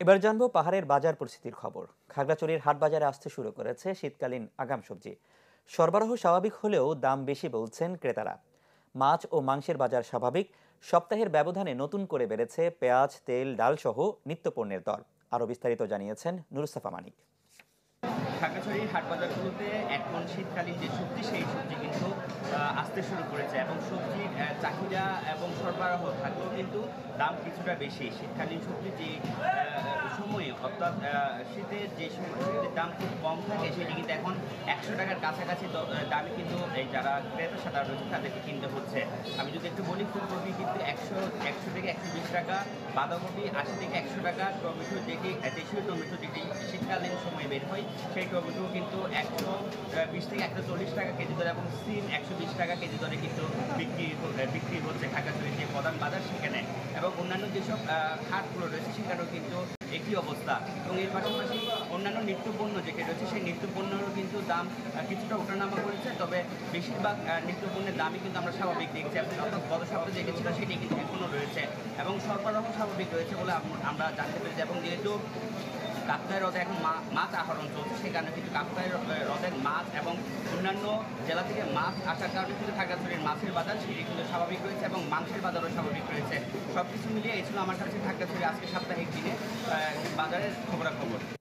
এবার জানবো পাহাড়ের বাজার পরিস্থিতির খবর। খাগড়াছড়ির হাট বাজারে আসতে শুরু করেছে শীতকালীন আগাম সবজি। সরবরাহ স্বাভাবিক হলেও দাম বেশি বলছেন ক্রেতারা। মাছ ও মাংসের বাজার স্বাভাবিক। সপ্তাহের ব্যবধানে নতুন করে বেড়েছে পেঁয়াজ, তেল, ডাল সহ নিত্যপণ্যের দর। আরও বিস্তারিত জানিয়েছেন নুরুস্তাফা মানিক। খাগড়াছড়ির হাট বাজারগুলোতে এখন শীতকালীন যে সবজি সেই সবজি কিন্তু আসতে শুরু করেছে এবং সবজির চাহিদা এবং সরবরাহ থাকলেও কিন্তু দাম কিছুটা বেশি। শীতকালীন সবজির যে সময়ে অর্থাৎ শীতের যে সবজির দাম খুব কম থাকে সেটি কিন্তু এখন 100 টাকার কাছাকাছি দামে কিন্তু এই যারা ক্রেতা সাধারণ রয়েছে তাদেরকে কিনতে হচ্ছে। আমি যদি একটু বলি, ফুলকপি কিন্তু একশো থেকে 120 টাকা, বাঁধাকপি 80 থেকে 100 টাকা, টমেটো যেটি দেশীয় টমেটো যেটি শীতকালীন সময়ে বের হয় সেই টমেটো কিন্তু 120 থেকে 140 টাকা কেজি দরে এবং সিম 120 টাকা কেজি দরে কিন্তু বিক্রি হচ্ছে খাগড়াছড়ির যে প্রধান বাজার সেখানে। এবং অন্যান্য যেসব হাটগুলো রয়েছে সেখানেও কিন্তু একই অবস্থা। এবং এর পাশাপাশি অন্যান্য নিত্যপণ্য যেটি রয়েছে সেই নিত্যপণ্যেরও কিন্তু দাম কিছুটা ওঠানামা করেছে, তবে বেশিরভাগ নিত্যপণ্যের দামই কিন্তু আমরা স্বাভাবিক দেখছি। অর্থাৎ গত সপ্তাহে যেটি ছিল সেটি কিন্তু এখনও রয়েছে এবং সরবরাহ স্বাভাবিক রয়েছে বলে আমরা জানতে পেরেছি। এবং যেহেতু কাপ্তাই হ্রদে এখন মাছ আহরণ চলছে, সেখানে কিন্তু কাপ্তাই হ্রদের মাছ এবং অন্যান্য জেলা থেকে মাছ আসার কারণে কিন্তু খাগড়াছড়ির মাছের বাজার সেটি কিন্তু স্বাভাবিক রয়েছে এবং মাংসের বাজারও স্বাভাবিক রয়েছে। সব কিছু মিলিয়ে এই ছিল আমার কাছে খাগড়াছড়ি আজকে সাপ্তাহিক দিনে বাজারের খবরাখবর।